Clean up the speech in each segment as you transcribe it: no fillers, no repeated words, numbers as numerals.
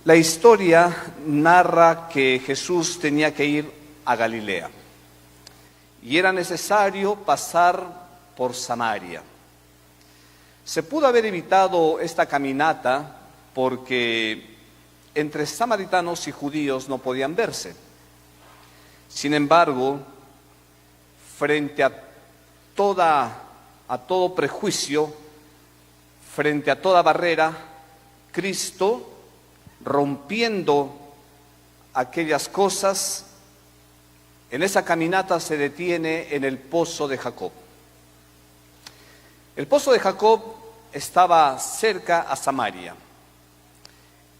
La historia narra que Jesús tenía que ir a Galilea y era necesario pasar por Samaria. Se pudo haber evitado esta caminata porque entre samaritanos y judíos no podían verse. Sin embargo, frente a todo prejuicio, frente a toda barrera, Cristo, rompiendo aquellas cosas, en esa caminata se detiene en el pozo de Jacob. El pozo de Jacob estaba cerca a Samaria.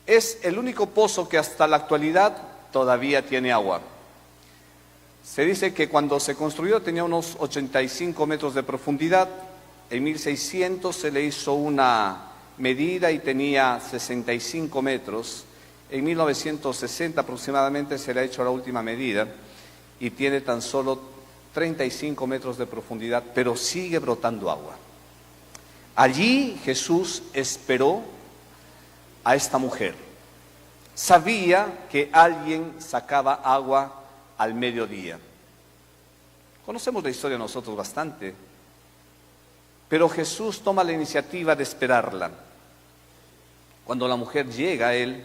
Es el único pozo que hasta la actualidad todavía tiene agua. Se dice que cuando se construyó tenía unos 85 metros de profundidad. En 1600 se le hizo una medida y tenía 65 metros. En 1960 aproximadamente se le ha hecho la última medida y tiene tan solo 35 metros de profundidad, pero sigue brotando agua. Allí Jesús esperó a esta mujer. Sabía que alguien sacaba agua al mediodía. Conocemos la historia nosotros bastante, pero Jesús toma la iniciativa de esperarla. Cuando la mujer llega a él,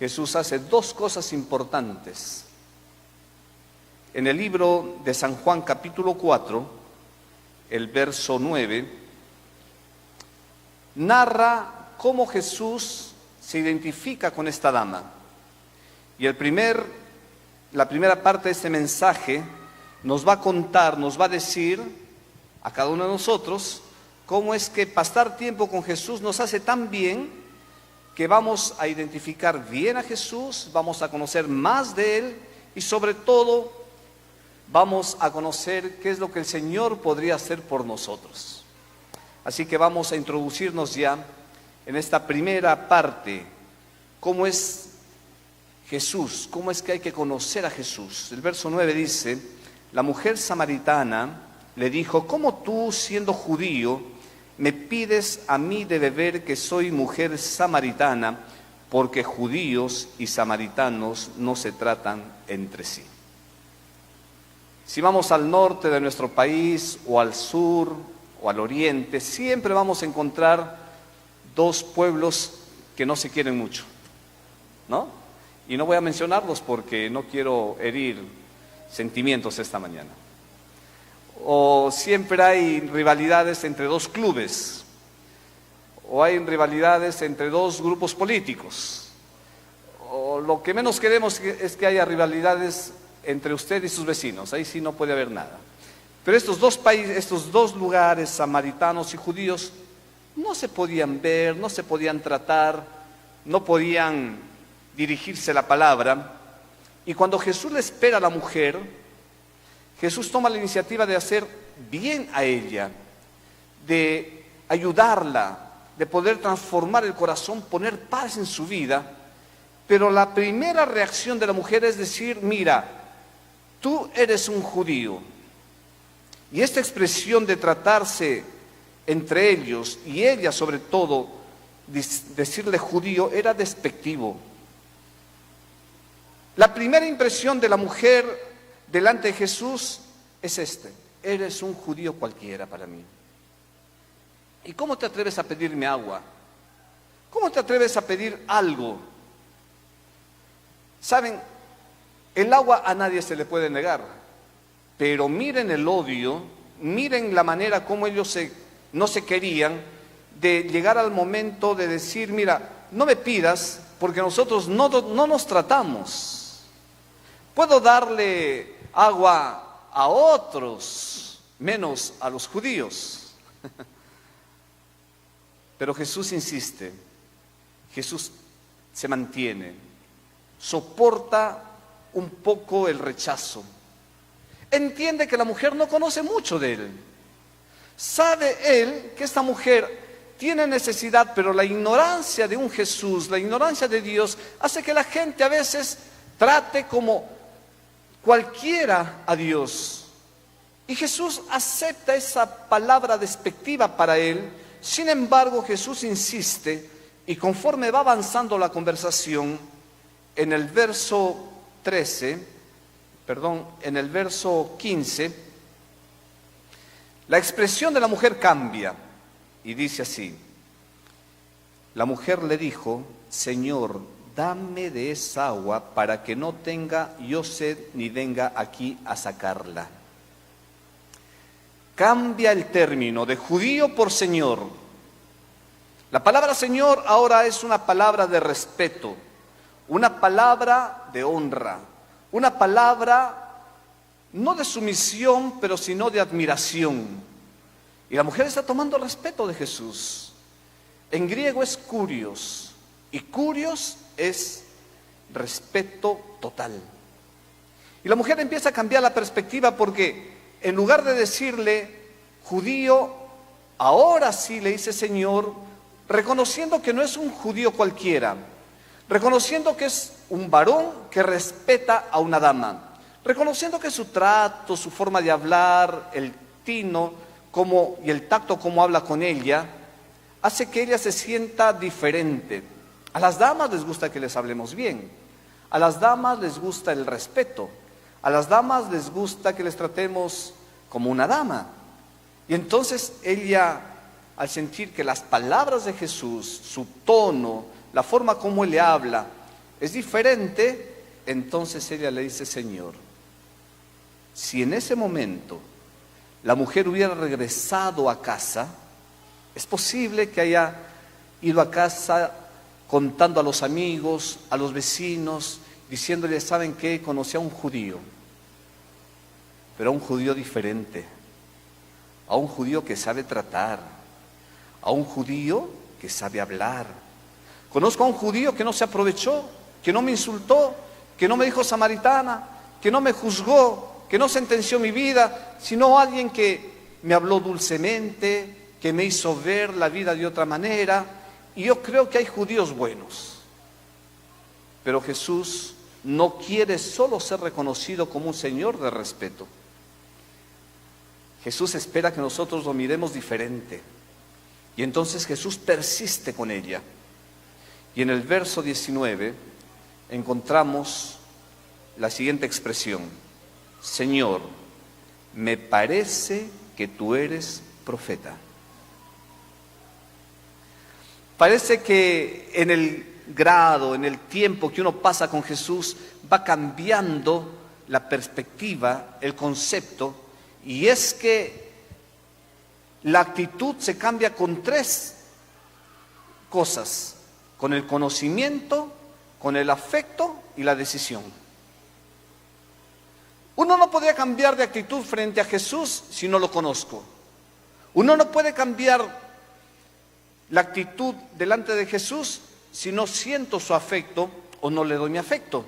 Jesús hace dos cosas importantes. En el libro de San Juan capítulo 4, el verso 9, narra cómo Jesús se identifica con esta dama. Y la primera parte de este mensaje nos va a contar, nos va a decir a cada uno de nosotros cómo es que pasar tiempo con Jesús nos hace tan bien que vamos a identificar bien a Jesús, vamos a conocer más de Él y sobre todo vamos a conocer qué es lo que el Señor podría hacer por nosotros. Así que vamos a introducirnos ya en esta primera parte, cómo es Jesús, cómo es que hay que conocer a Jesús. El verso 9 dice: la mujer samaritana le dijo: ¿cómo tú, siendo judío, me pides a mí de beber, que soy mujer samaritana? Porque judíos y samaritanos no se tratan entre sí. Si vamos al norte de nuestro país o al sur o al oriente, siempre vamos a encontrar dos pueblos que no se quieren mucho, ¿no? Y no voy a mencionarlos porque no quiero herir sentimientos esta mañana. O siempre hay rivalidades entre dos clubes, o hay rivalidades entre dos grupos políticos, o lo que menos queremos es que haya rivalidades entre usted y sus vecinos. Ahí sí no puede haber nada. Pero estos dos países, estos dos lugares, samaritanos y judíos, no se podían ver, no se podían tratar, no podían dirigirse la palabra. Y cuando Jesús le espera a la mujer, Jesús toma la iniciativa de hacer bien a ella, de ayudarla, de poder transformar el corazón, poner paz en su vida. Pero la primera reacción de la mujer es decir: mira, tú eres un judío. Y esta expresión de tratarse entre ellos, y ella sobre todo, decirle judío, era despectivo. La primera impresión de la mujer delante de Jesús es eres un judío cualquiera para mí. ¿Y cómo te atreves a pedirme agua? ¿Cómo te atreves a pedir algo? Saben, el agua a nadie se le puede negar, pero miren el odio, miren la manera como ellos no se querían, de llegar al momento de decir: mira, no me pidas porque nosotros no nos tratamos. Puedo darle agua a otros, menos a los judíos. Pero Jesús insiste, Jesús se mantiene, soporta un poco el rechazo. Entiende que la mujer no conoce mucho de él. Sabe él que esta mujer tiene necesidad, pero la ignorancia de un Jesús, la ignorancia de Dios, hace que la gente a veces trate como cualquiera a Dios. Y Jesús acepta esa palabra despectiva para él. Sin embargo, Jesús insiste Y conforme va avanzando la conversación, en el verso 15, la expresión de la mujer cambia y dice así: la mujer le dijo, Señor, dame de esa agua para que no tenga yo sed ni venga aquí a sacarla. Cambia el término de judío por Señor. La palabra Señor ahora es una palabra de respeto, una palabra de honra, una palabra no de sumisión, pero sino de admiración. Y la mujer está tomando respeto de Jesús. En griego es kurios, y kurios es respeto total. Y la mujer empieza a cambiar la perspectiva porque en lugar de decirle judío, ahora sí le dice Señor, reconociendo que no es un judío cualquiera, reconociendo que es un varón que respeta a una dama, reconociendo que su trato, su forma de hablar, el tino y el tacto como habla con ella, hace que ella se sienta diferente. A las damas les gusta que les hablemos bien, a las damas les gusta el respeto, a las damas les gusta que les tratemos como una dama. Y entonces ella, al sentir que las palabras de Jesús, su tono, la forma como Él le habla, es diferente, entonces ella le dice, Señor, si en ese momento la mujer hubiera regresado a casa, es posible que haya ido a casa contando a los amigos, a los vecinos, diciéndole, ¿saben qué? Conocí a un judío, pero a un judío diferente, a un judío que sabe tratar, a un judío que sabe hablar. Conozco a un judío que no se aprovechó, que no me insultó, que no me dijo samaritana, que no me juzgó, que no sentenció mi vida, sino alguien que me habló dulcemente, que me hizo ver la vida de otra manera. Y yo creo que hay judíos buenos, pero Jesús no quiere solo ser reconocido como un Señor de respeto. Jesús espera que nosotros lo miremos diferente. Y entonces Jesús persiste con ella. Y en el verso 19 encontramos la siguiente expresión: Señor, me parece que tú eres profeta. Parece que en el grado, en el tiempo que uno pasa con Jesús, va cambiando la perspectiva, el concepto, y es que la actitud se cambia con tres cosas: con el conocimiento, con el afecto y la decisión. Uno no podría cambiar de actitud frente a Jesús si no lo conozco. Uno no puede cambiar la actitud delante de Jesús si no siento su afecto o no le doy mi afecto.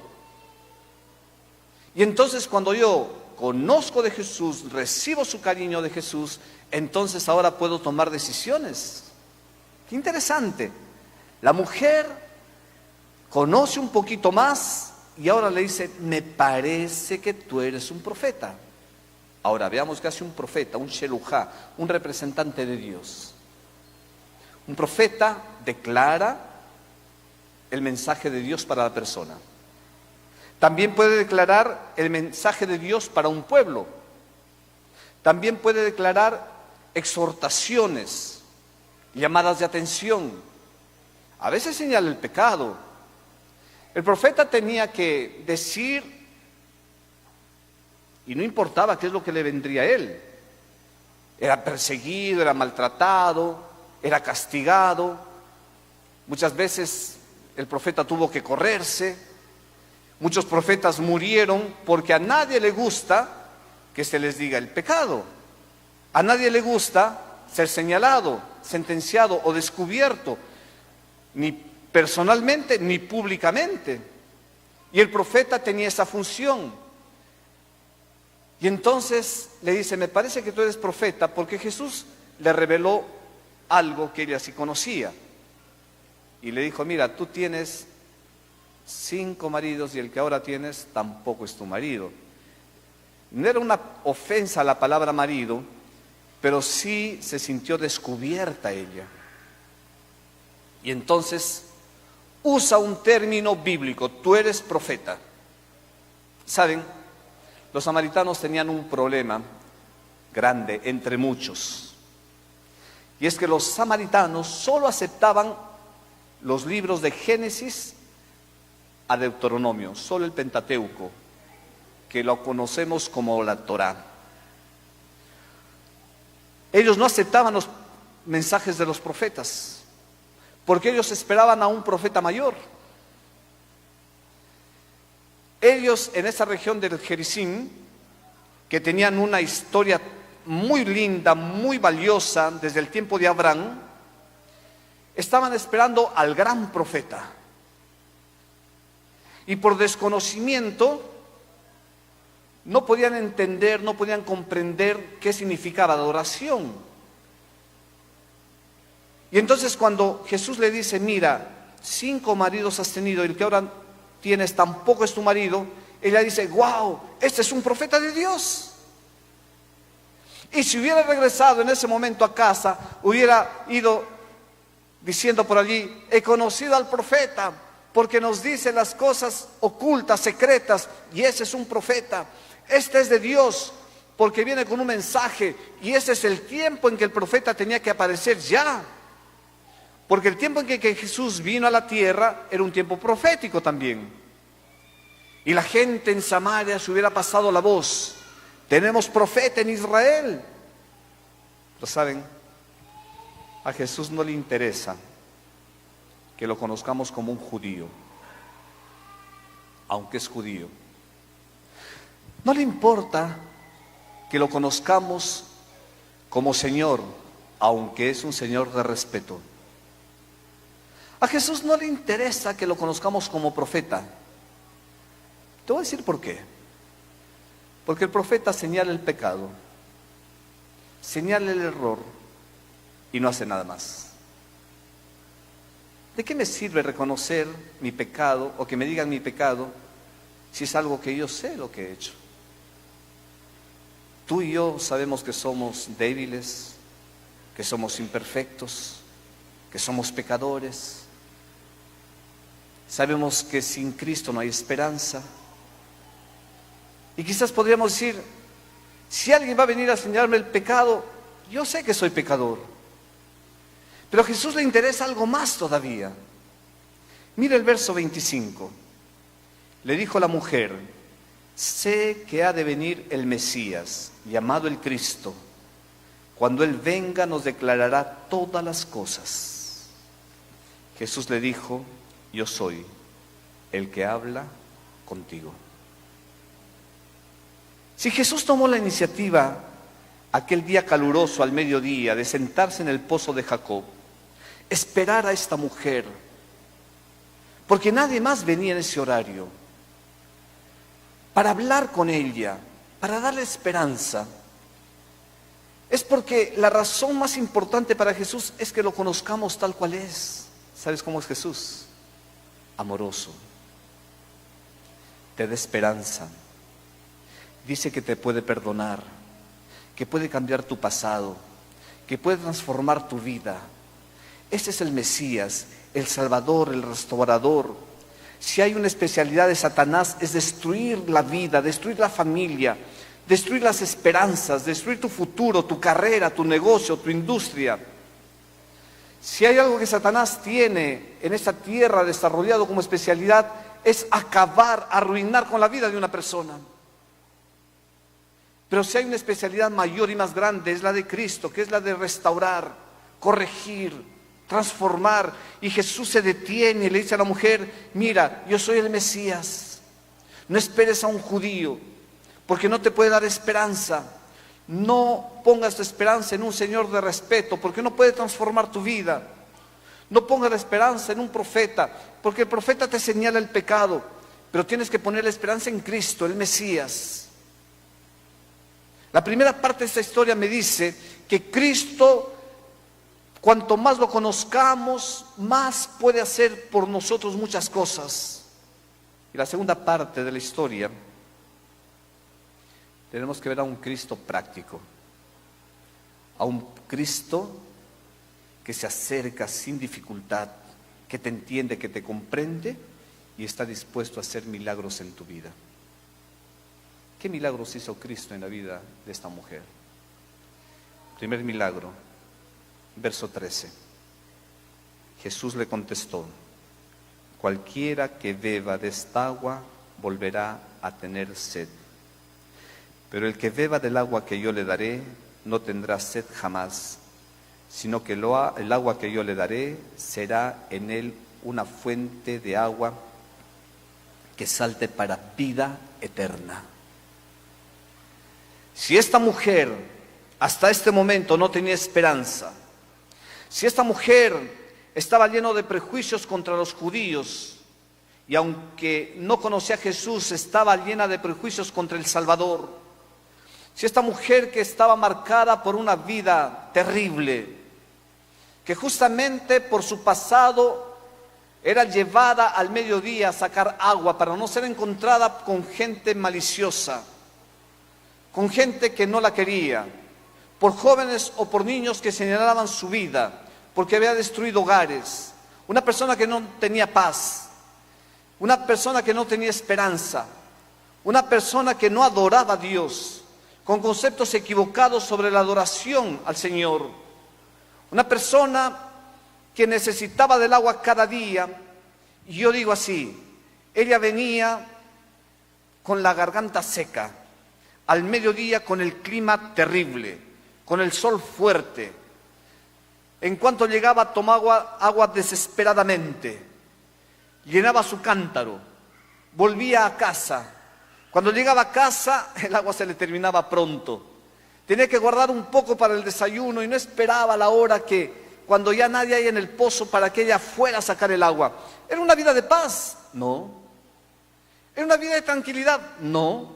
Y entonces cuando yo conozco de Jesús, recibo su cariño de Jesús, entonces ahora puedo tomar decisiones. Qué interesante. La mujer conoce un poquito más y ahora le dice, me parece que tú eres un profeta. Ahora veamos qué hace un profeta, un Sheluja, un representante de Dios. Un profeta declara el mensaje de Dios para la persona. También puede declarar el mensaje de Dios para un pueblo. También puede declarar exhortaciones, llamadas de atención. A veces señala el pecado. El profeta tenía que decir, y no importaba qué es lo que le vendría a él. Era perseguido, era maltratado, era castigado. Muchas veces el profeta tuvo que correrse. Muchos profetas murieron porque a nadie le gusta que se les diga el pecado. A nadie le gusta ser señalado, sentenciado o descubierto, ni personalmente ni públicamente. Y el profeta tenía esa función. Y entonces le dice, me parece que tú eres profeta, porque Jesús le reveló algo que ella sí conocía. Y le dijo, mira, tú tienes 5 maridos y el que ahora tienes tampoco es tu marido. No era una ofensa a la palabra marido, pero sí se sintió descubierta ella. Y entonces usa un término bíblico: tú eres profeta. ¿Saben? Los samaritanos tenían un problema grande entre muchos. Y es que los samaritanos solo aceptaban los libros de Génesis a Deuteronomio, solo el Pentateuco, que lo conocemos como la Torá. Ellos no aceptaban los mensajes de los profetas, porque ellos esperaban a un profeta mayor. Ellos en esa región del Gerizim, que tenían una historia muy linda, muy valiosa desde el tiempo de Abraham, estaban esperando al gran profeta. Y por desconocimiento no podían entender, no podían comprender qué significaba adoración. Y entonces cuando Jesús le dice: mira, 5 maridos has tenido y el que ahora tienes tampoco es tu marido, ella dice: wow, este es un profeta de Dios. Y si hubiera regresado en ese momento a casa, hubiera ido diciendo por allí: he conocido al profeta, porque nos dice las cosas ocultas, secretas, y ese es un profeta. Este es de Dios, porque viene con un mensaje, y ese es el tiempo en que el profeta tenía que aparecer ya. Porque el tiempo en que Jesús vino a la tierra era un tiempo profético también. Y la gente en Samaria se hubiera pasado la voz: tenemos profeta en Israel. Pero saben, a Jesús no le interesa que lo conozcamos como un judío, aunque es judío. No le importa que lo conozcamos como Señor, aunque es un Señor de respeto. A Jesús no le interesa que lo conozcamos como profeta. Te voy a decir por qué. Porque el profeta señala el pecado, señala el error y no hace nada más. ¿De qué me sirve reconocer mi pecado o que me digan mi pecado si es algo que yo sé lo que he hecho? Tú y yo sabemos que somos débiles, que somos imperfectos, que somos pecadores. Sabemos que sin Cristo no hay esperanza. Y quizás podríamos decir: si alguien va a venir a señalarme el pecado, yo sé que soy pecador. Pero a Jesús le interesa algo más todavía. Mira el verso 25. Le dijo la mujer: sé que ha de venir el Mesías, llamado el Cristo. Cuando Él venga nos declarará todas las cosas. Jesús le dijo: yo soy el que habla contigo. Si Jesús tomó la iniciativa aquel día caluroso al mediodía de sentarse en el pozo de Jacob, esperar a esta mujer, porque nadie más venía en ese horario, para hablar con ella, para darle esperanza, es porque la razón más importante para Jesús es que lo conozcamos tal cual es. ¿Sabes cómo es Jesús? Amoroso, te da esperanza, dice que te puede perdonar, que puede cambiar tu pasado, que puede transformar tu vida. Ese es el Mesías, el Salvador, el Restaurador. Si hay una especialidad de Satanás es destruir la vida, destruir la familia, destruir las esperanzas, destruir tu futuro, tu carrera, tu negocio, tu industria. Si hay algo que Satanás tiene en esta tierra desarrollado como especialidad, es acabar, arruinar con la vida de una persona. Pero si hay una especialidad mayor y más grande, es la de Cristo, que es la de restaurar, corregir, transformar. Y Jesús se detiene y le dice a la mujer: mira, yo soy el Mesías. No esperes a un judío, porque no te puede dar esperanza. No pongas tu esperanza en un Señor de respeto, porque no puede transformar tu vida. No pongas la esperanza en un profeta, porque el profeta te señala el pecado, pero tienes que poner la esperanza en Cristo, el Mesías. La primera parte de esta historia me dice que Cristo, cuanto más lo conozcamos, más puede hacer por nosotros muchas cosas. Y la segunda parte de la historia, tenemos que ver a un Cristo práctico, a un Cristo que se acerca sin dificultad, que te entiende, que te comprende y está dispuesto a hacer milagros en tu vida. ¿Qué milagros hizo Cristo en la vida de esta mujer? Primer milagro, verso 13. Jesús le contestó: cualquiera que beba de esta agua volverá a tener sed. Pero el que beba del agua que yo le daré no tendrá sed jamás, sino que el agua que yo le daré será en él una fuente de agua que salte para vida eterna. Si esta mujer hasta este momento no tenía esperanza, si esta mujer estaba lleno de prejuicios contra los judíos, y aunque no conocía a Jesús, estaba llena de prejuicios contra el Salvador, si esta mujer que estaba marcada por una vida terrible, que justamente por su pasado era llevada al mediodía a sacar agua para no ser encontrada con gente maliciosa, con gente que no la quería, por jóvenes o por niños que señalaban su vida, porque había destruido hogares, una persona que no tenía paz, una persona que no tenía esperanza, una persona que no adoraba a Dios, con conceptos equivocados sobre la adoración al Señor, una persona que necesitaba del agua cada día. Y yo digo así, ella venía con la garganta seca, al mediodía con el clima terrible, con el sol fuerte. En cuanto llegaba tomaba agua desesperadamente, llenaba su cántaro, volvía a casa. Cuando llegaba a casa el agua se le terminaba pronto, tenía que guardar un poco para el desayuno y no esperaba la hora que cuando ya nadie hay en el pozo para que ella fuera a sacar el agua. ¿Era una vida de paz? No. ¿Era una vida de tranquilidad? No.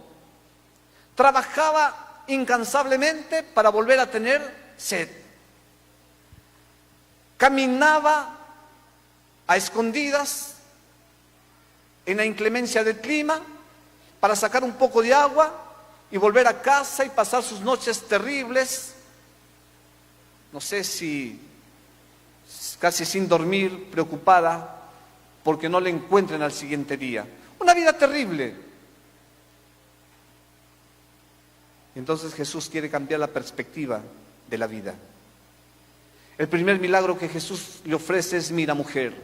Trabajaba incansablemente para volver a tener sed. Caminaba a escondidas en la inclemencia del clima para sacar un poco de agua y volver a casa y pasar sus noches terribles, no sé si casi sin dormir, preocupada porque no le encuentren al siguiente día. Una vida terrible. Entonces Jesús quiere cambiar la perspectiva de la vida. El primer milagro que Jesús le ofrece es: mira, mujer,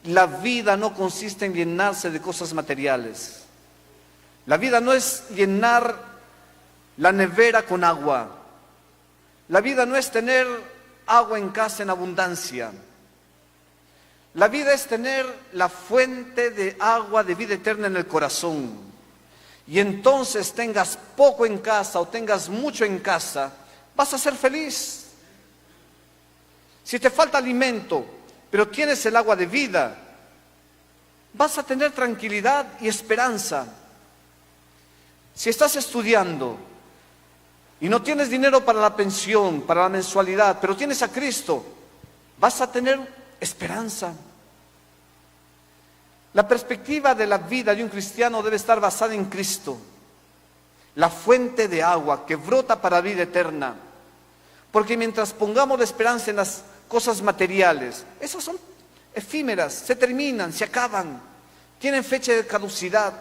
la vida no consiste en llenarse de cosas materiales. La vida no es llenar la nevera con agua. La vida no es tener agua en casa en abundancia. La vida es tener la fuente de agua de vida eterna en el corazón. Y entonces tengas poco en casa o tengas mucho en casa, vas a ser feliz. Si te falta alimento, pero tienes el agua de vida, vas a tener tranquilidad y esperanza. Si estás estudiando y no tienes dinero para la pensión, para la mensualidad, pero tienes a Cristo, vas a tener esperanza. La perspectiva de la vida de un cristiano debe estar basada en Cristo, la fuente de agua que brota para la vida eterna. Porque mientras pongamos la esperanza en las cosas materiales, esas son efímeras, se terminan, se acaban, tienen fecha de caducidad.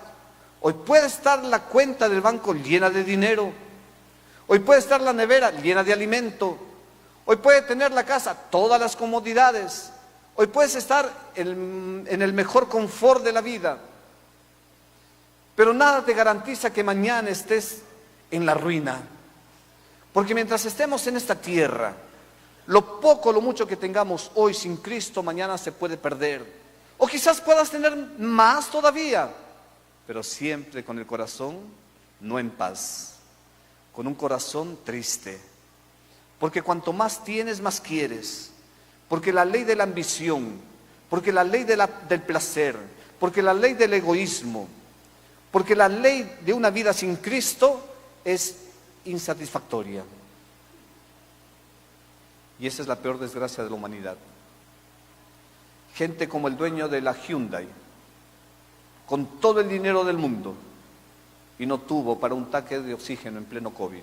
Hoy puede estar la cuenta del banco llena de dinero, hoy puede estar la nevera llena de alimento, hoy puede tener la casa todas las comodidades, hoy puedes estar en el mejor confort de la vida, pero nada te garantiza que mañana estés en la ruina. Porque mientras estemos en esta tierra, lo poco, lo mucho que tengamos hoy sin Cristo, mañana se puede perder. O quizás puedas tener más todavía, pero siempre con el corazón no en paz, con un corazón triste. Porque cuanto más tienes, más quieres. Porque la ley de la ambición, porque la ley del placer, porque la ley del egoísmo, porque la ley de una vida sin Cristo es insatisfactoria. Y esa es la peor desgracia de la humanidad. Gente como el dueño de la Hyundai, con todo el dinero del mundo, y no tuvo para un tanque de oxígeno en pleno COVID.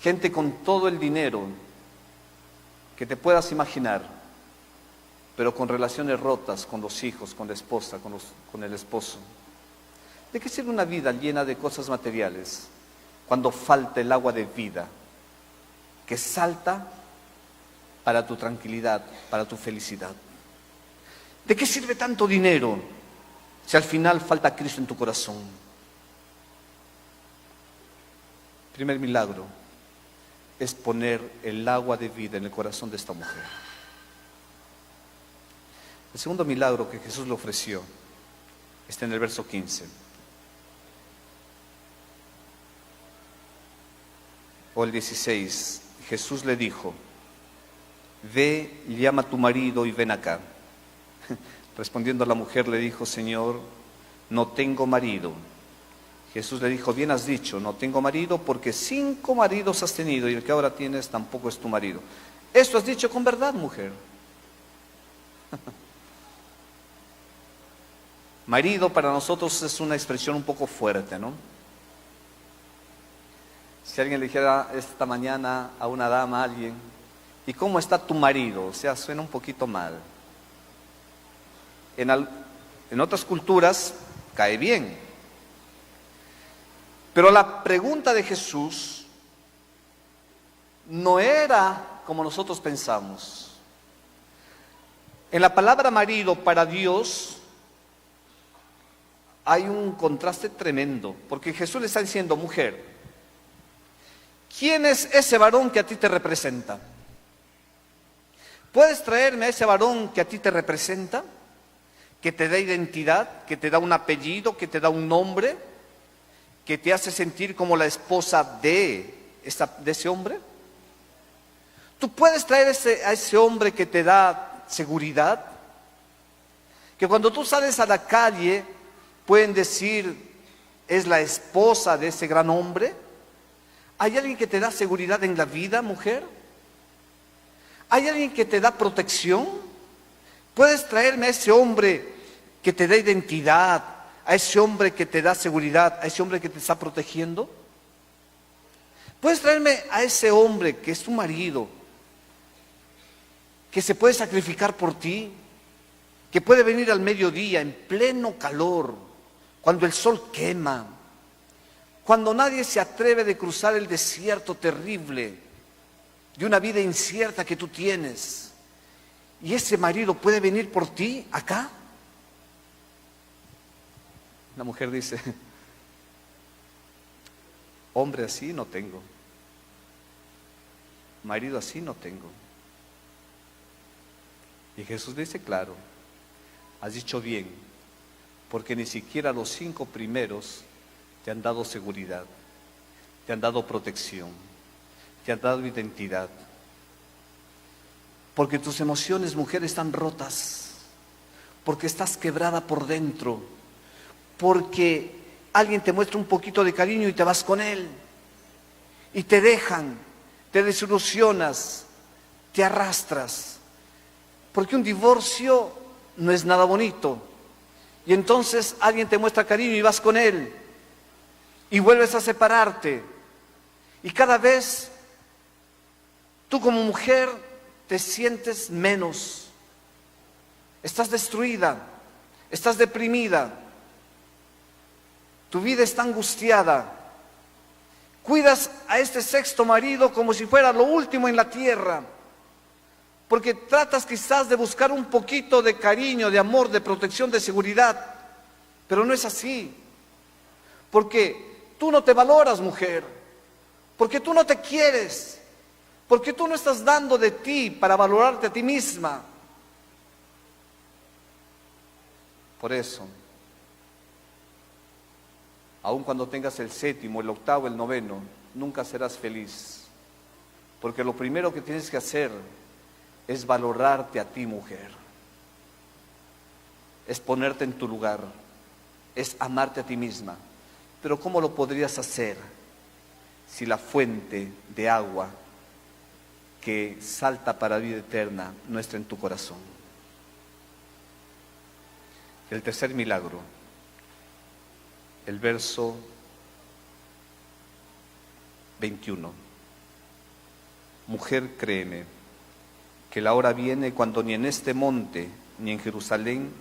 Gente con todo el dinero que te puedas imaginar, pero con relaciones rotas con los hijos, con la esposa, con el esposo. ¿De qué sirve una vida llena de cosas materiales cuando falta el agua de vida que salta para tu tranquilidad, para tu felicidad? ¿De qué sirve tanto dinero si al final falta Cristo en tu corazón? Primer milagro es poner el agua de vida en el corazón de esta mujer. El segundo milagro que Jesús le ofreció está en el verso 15. O el 16. Jesús le dijo: ve, llama a tu marido y ven acá. Respondiendo a la mujer le dijo: Señor, no tengo marido. Jesús le dijo: bien has dicho, no tengo marido, porque 5 maridos has tenido y el que ahora tienes tampoco es tu marido. Esto has dicho con verdad, mujer. Marido para nosotros es una expresión un poco fuerte, ¿no? Si alguien le dijera esta mañana a una dama, a alguien: ¿y cómo está tu marido? O sea, suena un poquito mal. En otras culturas cae bien. Pero la pregunta de Jesús no era como nosotros pensamos. En la palabra marido para Dios hay un contraste tremendo, porque Jesús le está diciendo: mujer, ¿quién es ese varón que a ti te representa? ¿Puedes traerme a ese varón que a ti te representa? Que te da identidad, que te da un apellido, que te da un nombre, que te hace sentir como la esposa de ese hombre. ¿Tú puedes traer a ese hombre que te da seguridad? Que cuando tú sales a la calle pueden decir: es la esposa de ese gran hombre. ¿Hay alguien que te da seguridad en la vida, mujer? ¿Hay alguien que te da protección? ¿Puedes traerme a ese hombre que te da identidad, a ese hombre que te da seguridad, a ese hombre que te está protegiendo? ¿Puedes traerme a ese hombre que es tu marido, que se puede sacrificar por ti, que puede venir al mediodía en pleno calor, cuando el sol quema, cuando nadie se atreve de cruzar el desierto terrible de una vida incierta que tú tienes, y ese marido puede venir por ti acá? La mujer dice: hombre así no tengo, marido así no tengo. Y Jesús dice: claro, has dicho bien, porque ni siquiera los 5 primeros te han dado seguridad, te han dado protección, te han dado identidad. Porque tus emociones, mujer, están rotas, porque estás quebrada por dentro, porque alguien te muestra un poquito de cariño y te vas con él, y te dejan, te desilusionas, te arrastras, porque un divorcio no es nada bonito, y entonces alguien te muestra cariño y vas con él, y vuelves a separarte, y cada vez tú como mujer te sientes menos, estás destruida, estás deprimida, tu vida está angustiada, cuidas a este 6.º marido como si fuera lo último en la tierra, porque tratas quizás de buscar un poquito de cariño, de amor, de protección, de seguridad, pero no es así, porque tú no te valoras, mujer, porque tú no te quieres, porque tú no estás dando de ti para valorarte a ti misma. Por eso, aun cuando tengas el 7.º, el 8.º, el 9.º, nunca serás feliz, porque lo primero que tienes que hacer es valorarte a ti, mujer, es ponerte en tu lugar, es amarte a ti misma. Pero ¿cómo lo podrías hacer si la fuente de agua que salta para vida eterna no está en tu corazón? El tercer milagro, el verso 21. Mujer, créeme que la hora viene cuando ni en este monte ni en Jerusalén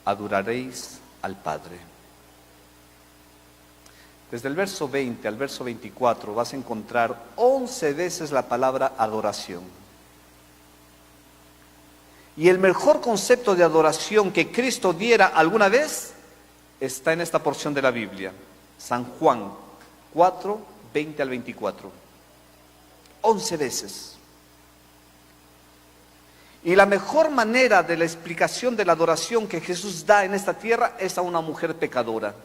adoraréis al Padre. Desde el verso 20 al verso 24 vas a encontrar 11 veces la palabra adoración. Y el mejor concepto de adoración que Cristo diera alguna vez está en esta porción de la Biblia. San Juan 4, 20 al 24. 11 veces. Y la mejor manera de la explicación de la adoración que Jesús da en esta tierra es a una mujer pecadora.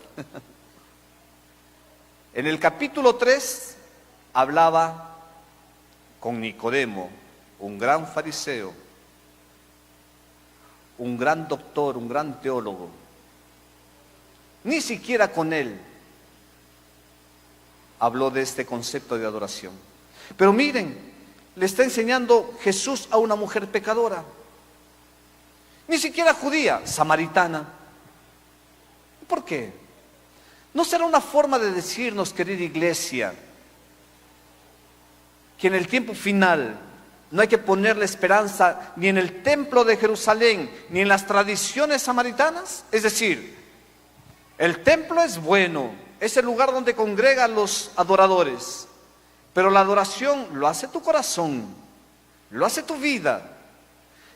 En el capítulo 3 hablaba con Nicodemo, un gran fariseo, un gran doctor, un gran teólogo. Ni siquiera con él habló de este concepto de adoración. Pero miren, le está enseñando Jesús a una mujer pecadora. Ni siquiera judía, samaritana. ¿Por qué? ¿No será una forma de decirnos, querida iglesia, que en el tiempo final no hay que poner la esperanza ni en el templo de Jerusalén, ni en las tradiciones samaritanas? Es decir, el templo es bueno, es el lugar donde congregan los adoradores. Pero la adoración lo hace tu corazón, lo hace tu vida.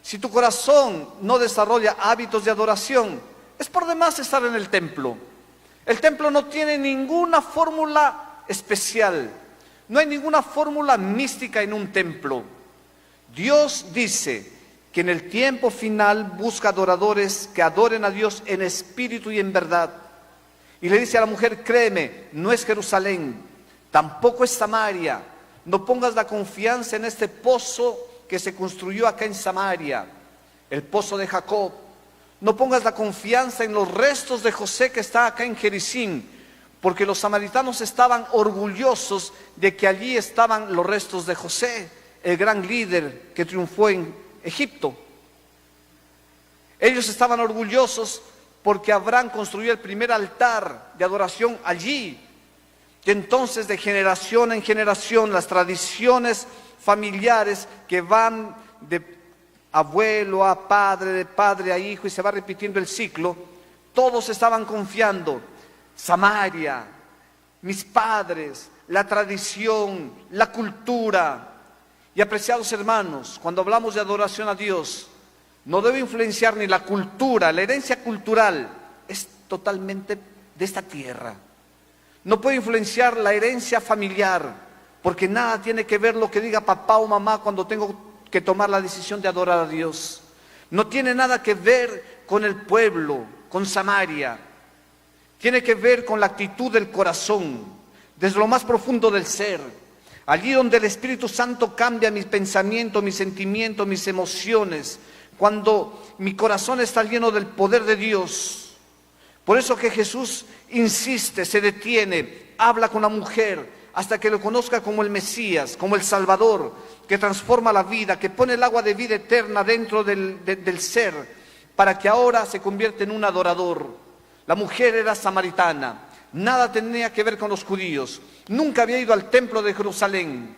Si tu corazón no desarrolla hábitos de adoración, es por demás estar en el templo. El templo no tiene ninguna fórmula especial, no hay ninguna fórmula mística en un templo. Dios dice que en el tiempo final busca adoradores que adoren a Dios en espíritu y en verdad. Y le dice a la mujer, créeme, no es Jerusalén, tampoco es Samaria. No pongas la confianza en este pozo que se construyó acá en Samaria, el pozo de Jacob. No pongas la confianza en los restos de José que está acá en Jericín, porque los samaritanos estaban orgullosos de que allí estaban los restos de José, el gran líder que triunfó en Egipto. Ellos estaban orgullosos porque Abraham construyó el primer altar de adoración allí. Y entonces de generación en generación las tradiciones familiares que van de abuelo a padre, de padre a hijo y se va repitiendo el ciclo, todos estaban confiando, Samaria, mis padres, la tradición, la cultura. Y apreciados hermanos, cuando hablamos de adoración a Dios, no debe influenciar ni la cultura, la herencia cultural es totalmente de esta tierra. No puede influenciar la herencia familiar, porque nada tiene que ver lo que diga papá o mamá cuando tengo que tomar la decisión de adorar a Dios. No tiene nada que ver con el pueblo, con Samaria. Tiene que ver con la actitud del corazón, desde lo más profundo del ser. Allí donde el Espíritu Santo cambia mis pensamientos, mis sentimientos, mis emociones, cuando mi corazón está lleno del poder de Dios. Por eso que Jesús insiste, se detiene, habla con la mujer hasta que lo conozca como el Mesías, como el Salvador, que transforma la vida, que pone el agua de vida eterna dentro del ser, para que ahora se convierta en un adorador. La mujer era samaritana, nada tenía que ver con los judíos, nunca había ido al templo de Jerusalén,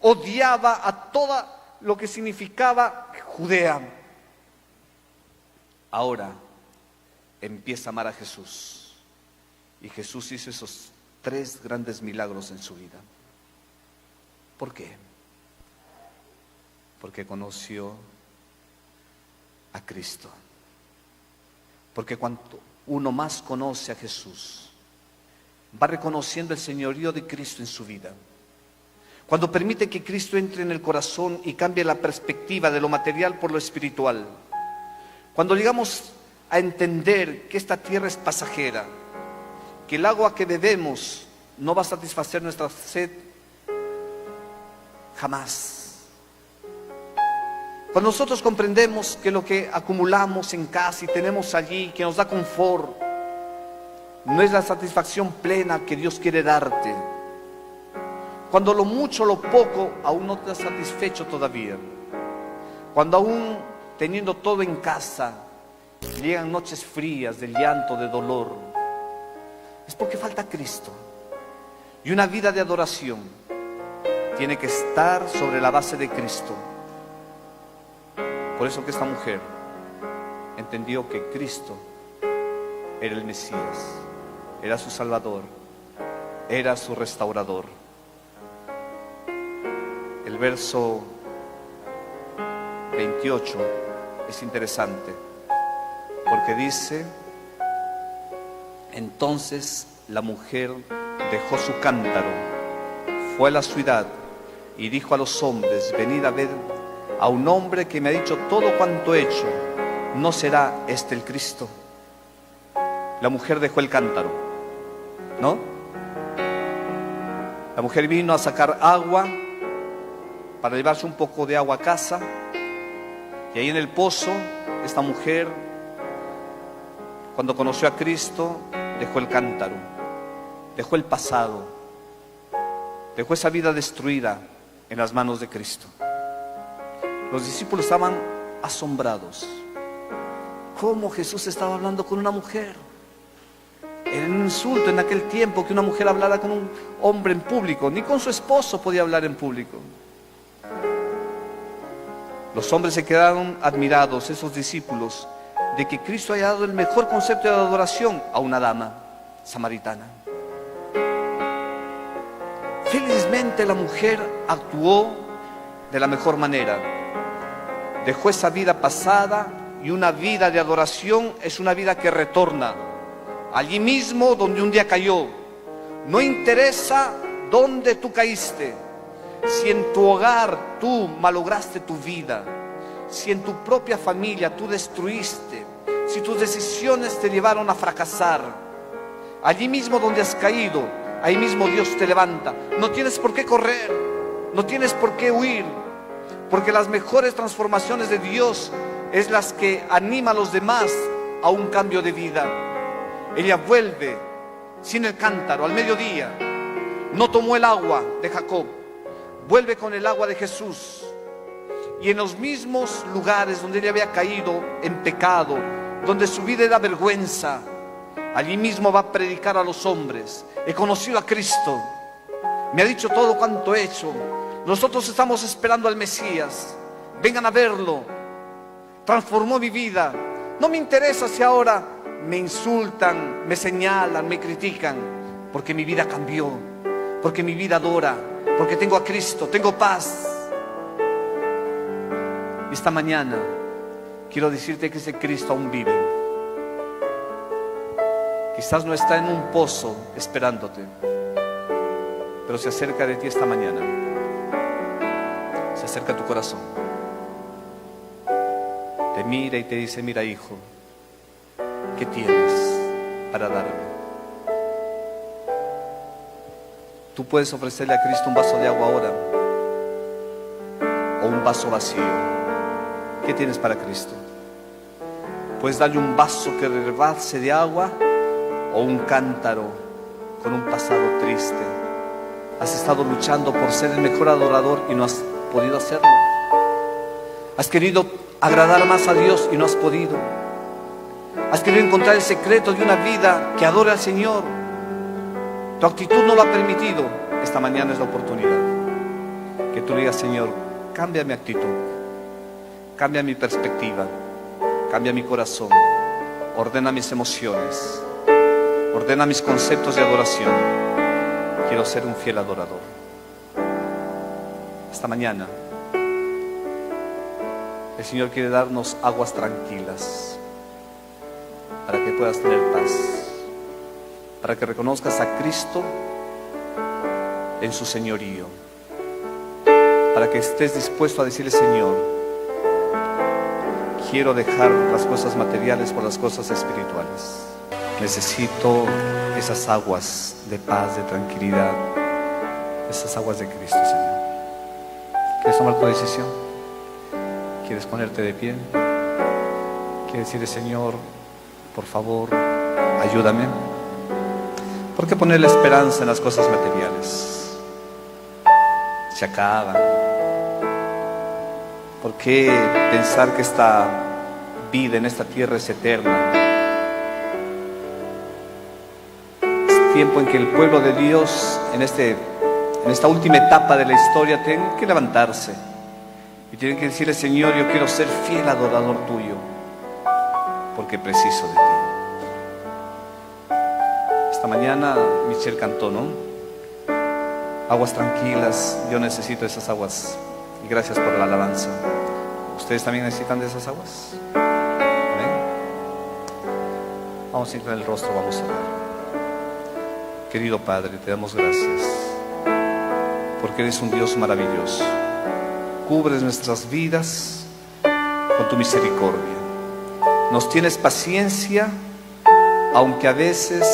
odiaba a todo lo que significaba Judea. Ahora empieza a amar a Jesús. Y Jesús hizo esos 3 grandes milagros en su vida. ¿Por qué? Porque conoció a Cristo. Porque cuanto uno más conoce a Jesús, va reconociendo el señorío de Cristo en su vida. Cuando permite que Cristo entre en el corazón y cambie la perspectiva de lo material por lo espiritual. Cuando llegamos a entender que esta tierra es pasajera, que el agua que bebemos no va a satisfacer nuestra sed jamás. Cuando nosotros comprendemos que lo que acumulamos en casa y tenemos allí, que nos da confort, no es la satisfacción plena que Dios quiere darte. Cuando lo mucho, lo poco, aún no te ha satisfecho todavía. Cuando aún teniendo todo en casa, llegan noches frías de llanto, de dolor, es porque falta Cristo. Y una vida de adoración tiene que estar sobre la base de Cristo. Por eso que esta mujer entendió que Cristo era el Mesías, era su Salvador, era su restaurador. El verso 28 es interesante, porque dice: entonces la mujer dejó su cántaro, fue a la ciudad y dijo a los hombres: venid a ver a un hombre que me ha dicho todo cuanto he hecho. ¿No será este el Cristo? La mujer dejó el cántaro, ¿no? La mujer vino a sacar agua para llevarse un poco de agua a casa, y ahí en el pozo, esta mujer, cuando conoció a Cristo, dejó el cántaro, dejó el pasado, dejó esa vida destruida en las manos de Cristo. Los discípulos estaban asombrados. ¿Cómo Jesús estaba hablando con una mujer? Era un insulto en aquel tiempo que una mujer hablara con un hombre en público. Ni con su esposo podía hablar en público. Los hombres se quedaron admirados, esos discípulos, de que Cristo haya dado el mejor concepto de adoración a una dama samaritana. Felizmente la mujer actuó de la mejor manera. Dejó esa vida pasada, y una vida de adoración es una vida que retorna allí mismo donde un día cayó. No interesa dónde tú caíste. Si en tu hogar tú malograste tu vida, si en tu propia familia tú destruiste, si tus decisiones te llevaron a fracasar, allí mismo donde has caído, ahí mismo Dios te levanta. No tienes por qué correr, no tienes por qué huir, porque las mejores transformaciones de Dios es las que anima a los demás a un cambio de vida. Ella vuelve sin el cántaro al mediodía, no tomó el agua de Jacob, vuelve con el agua de Jesús, y en los mismos lugares donde ella había caído en pecado, donde su vida era vergüenza, allí mismo va a predicar a los hombres: he conocido a Cristo, me ha dicho todo cuanto he hecho, nosotros estamos esperando al Mesías, vengan a verlo, transformó mi vida. No me interesa si ahora me insultan, me señalan, me critican, porque mi vida cambió, porque mi vida adora, porque tengo a Cristo, tengo paz. Esta mañana quiero decirte que ese Cristo aún vive. Quizás no está en un pozo esperándote, pero se acerca de ti esta mañana, se acerca a tu corazón, te mira y te dice: mira, hijo, ¿qué tienes para darme? Tú puedes ofrecerle a Cristo un vaso de agua ahora, o un vaso vacío. ¿Qué tienes para Cristo? Puedes darle un vaso que rebase de agua, o un cántaro con un pasado triste. Has estado luchando por ser el mejor adorador y no has podido hacerlo. Has querido agradar más a Dios y no has podido. Has querido encontrar el secreto de una vida que adore al Señor. Tu actitud no lo ha permitido. Esta mañana es la oportunidad que tú digas: Señor, cambia mi actitud, cambia mi perspectiva, cambia mi corazón, ordena mis emociones, ordena mis conceptos de adoración. Quiero ser un fiel adorador. Esta mañana el Señor quiere darnos aguas tranquilas para que puedas tener paz, para que reconozcas a Cristo en su señorío, para que estés dispuesto a decirle: Señor, quiero dejar las cosas materiales por las cosas espirituales. Necesito esas aguas de paz, de tranquilidad, esas aguas de Cristo, Señor. ¿Quieres tomar tu decisión? ¿Quieres ponerte de pie? ¿Quieres decirle: Señor, por favor, ayúdame? ¿Por qué poner la esperanza en las cosas materiales? Se acaban. ¿Por qué pensar que esta vida en esta tierra es eterna? Es tiempo en que el pueblo de Dios en esta última etapa de la historia tiene que levantarse Y tienen que decirle: Señor, yo quiero ser fiel adorador tuyo, porque preciso de ti. Esta mañana Michelle cantó, ¿no? Aguas tranquilas, yo necesito esas aguas. Y gracias por la alabanza. ¿Ustedes también necesitan de esas aguas? ¿Amén? Vamos a inclinar el rostro, vamos a orar. Querido Padre, te damos gracias, porque eres un Dios maravilloso. Cubres nuestras vidas con tu misericordia. Nos tienes paciencia, aunque a veces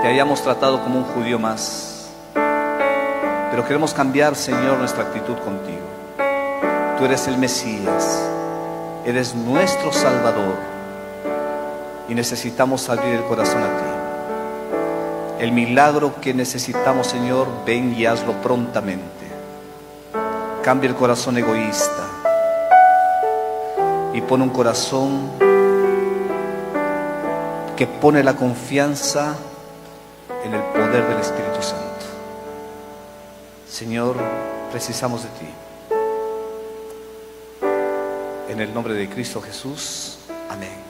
te hayamos tratado como un judío más. Pero queremos cambiar, Señor, nuestra actitud contigo. Tú eres el Mesías, eres nuestro Salvador, y necesitamos abrir el corazón a ti. El milagro que necesitamos, Señor, ven y hazlo prontamente. Cambia el corazón egoísta y pone un corazón que pone la confianza en el poder del Espíritu Santo. Señor, precisamos de ti. En el nombre de Cristo Jesús, amén.